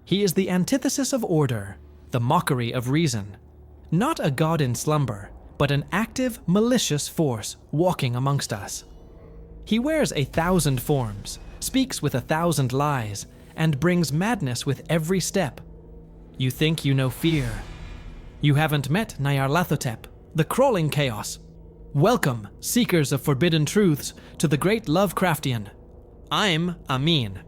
He is the antithesis of order, the mockery of reason. Not a god in slumber, but an active, malicious force walking amongst us. He wears 1,000 forms, speaks with 1,000 lies, and brings madness with every step. You think you know fear. You haven't met Nyarlathotep, the crawling chaos. Welcome, seekers of forbidden truths, to the Great Lovecraftian. I'm Amin.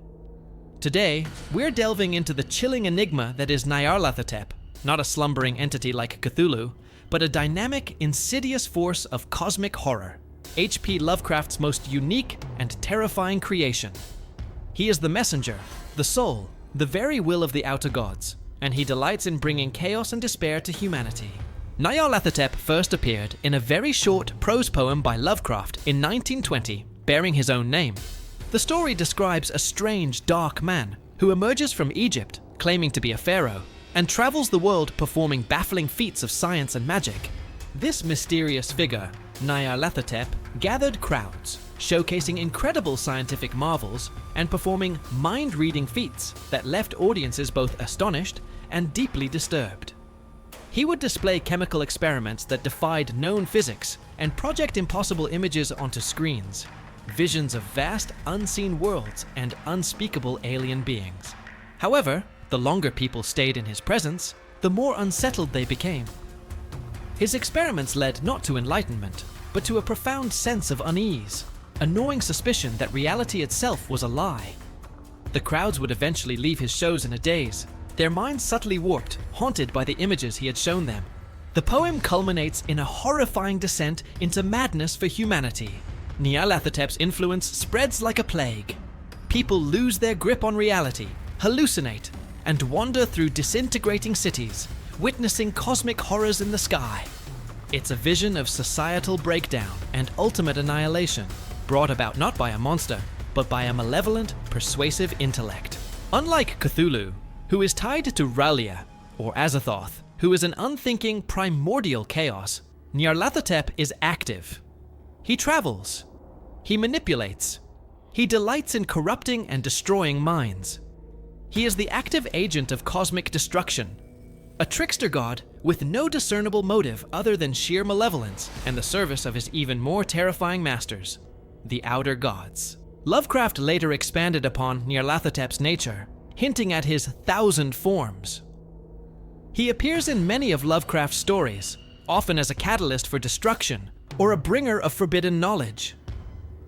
Today, we're delving into the chilling enigma that is Nyarlathotep, not a slumbering entity like Cthulhu, but a dynamic, insidious force of cosmic horror, H.P. Lovecraft's most unique and terrifying creation. He is the messenger, the soul, the very will of the outer gods, and he delights in bringing chaos and despair to humanity. Nyarlathotep first appeared in a very short prose poem by Lovecraft in 1920, bearing his own name. The story describes a strange, dark man who emerges from Egypt, claiming to be a pharaoh, and travels the world performing baffling feats of science and magic. This mysterious figure, Nyarlathotep, gathered crowds, showcasing incredible scientific marvels and performing mind-reading feats that left audiences both astonished and deeply disturbed. He would display chemical experiments that defied known physics and project impossible images onto screens, visions of vast, unseen worlds and unspeakable alien beings. However, the longer people stayed in his presence, the more unsettled they became. His experiments led not to enlightenment, but to a profound sense of unease, a gnawing suspicion that reality itself was a lie. The crowds would eventually leave his shows in a daze, their minds subtly warped, haunted by the images he had shown them. The poem culminates in a horrifying descent into madness for humanity. Nyarlathotep's influence spreads like a plague. People lose their grip on reality, hallucinate, and wander through disintegrating cities, witnessing cosmic horrors in the sky. It's a vision of societal breakdown and ultimate annihilation, brought about not by a monster, but by a malevolent, persuasive intellect. Unlike Cthulhu, who is tied to R'lyeh, or Azathoth, who is an unthinking, primordial chaos, Nyarlathotep is active. He travels. He manipulates. He delights in corrupting and destroying minds. He is the active agent of cosmic destruction, a trickster god with no discernible motive other than sheer malevolence and the service of his even more terrifying masters, the outer gods. Lovecraft later expanded upon Nyarlathotep's nature, hinting at his 1,000 forms. He appears in many of Lovecraft's stories, often as a catalyst for destruction or a bringer of forbidden knowledge.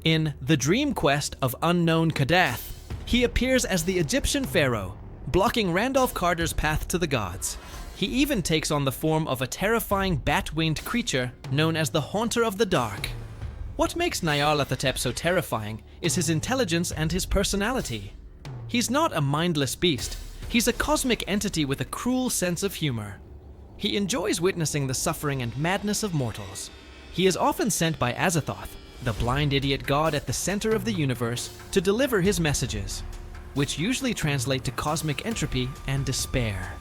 In The Dream Quest of Unknown Kadath, he appears as the Egyptian pharaoh, blocking Randolph Carter's path to the gods. He even takes on the form of a terrifying bat-winged creature known as the Haunter of the Dark. What makes Nyarlathotep so terrifying is his intelligence and his personality. He's not a mindless beast. He's a cosmic entity with a cruel sense of humor. He enjoys witnessing the suffering and madness of mortals. He is often sent by Azathoth, the blind idiot god at the center of the universe, to deliver his messages, which usually translate to cosmic entropy and despair.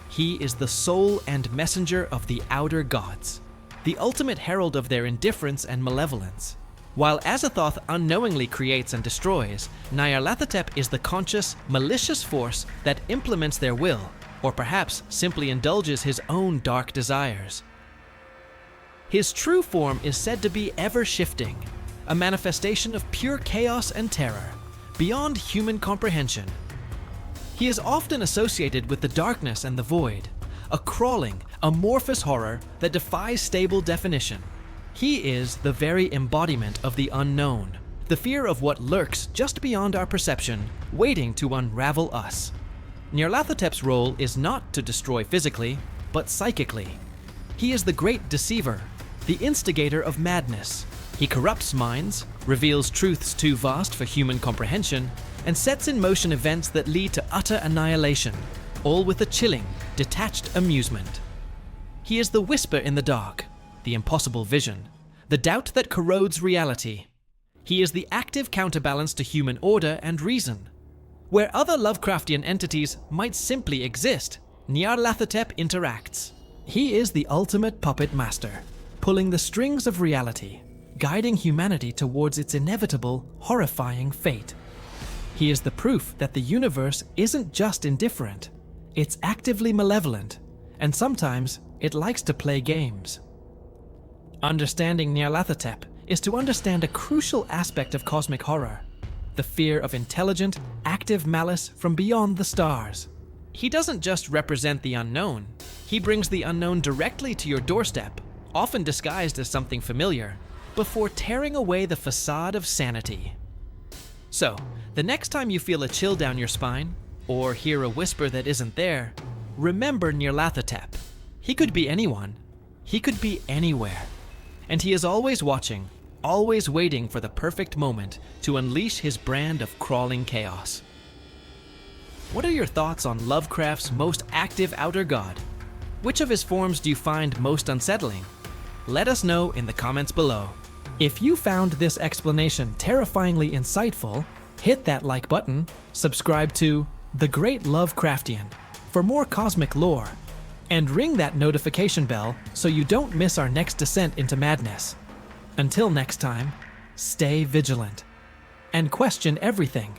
He is the soul and messenger of the outer gods, the ultimate herald of their indifference and malevolence. While Azathoth unknowingly creates and destroys, Nyarlathotep is the conscious, malicious force that implements their will, or perhaps simply indulges his own dark desires. His true form is said to be ever-shifting, a manifestation of pure chaos and terror, beyond human comprehension. He is often associated with the darkness and the void, a crawling, amorphous horror that defies stable definition. He is the very embodiment of the unknown, the fear of what lurks just beyond our perception, waiting to unravel us. Nyarlathotep's role is not to destroy physically, but psychically. He is the great deceiver, the instigator of madness. He corrupts minds, reveals truths too vast for human comprehension, and sets in motion events that lead to utter annihilation, all with a chilling, detached amusement. He is the whisper in the dark, the impossible vision, the doubt that corrodes reality. He is the active counterbalance to human order and reason. Where other Lovecraftian entities might simply exist, Nyarlathotep interacts. He is the ultimate puppet master, pulling the strings of reality, guiding humanity towards its inevitable, horrifying fate. He is the proof that the universe isn't just indifferent, it's actively malevolent, and sometimes it likes to play games. Understanding Nyarlathotep is to understand a crucial aspect of cosmic horror, the fear of intelligent, active malice from beyond the stars. He doesn't just represent the unknown, he brings the unknown directly to your doorstep, often disguised as something familiar, before tearing away the facade of sanity. So, the next time you feel a chill down your spine, or hear a whisper that isn't there, remember Nyarlathotep. He could be anyone. He could be anywhere. And he is always watching, always waiting for the perfect moment to unleash his brand of crawling chaos. What are your thoughts on Lovecraft's most active outer god? Which of his forms do you find most unsettling? Let us know in the comments below. If you found this explanation terrifyingly insightful, hit that like button, subscribe to The Great Lovecraftian for more cosmic lore, and ring that notification bell so you don't miss our next descent into madness. Until next time, stay vigilant and question everything.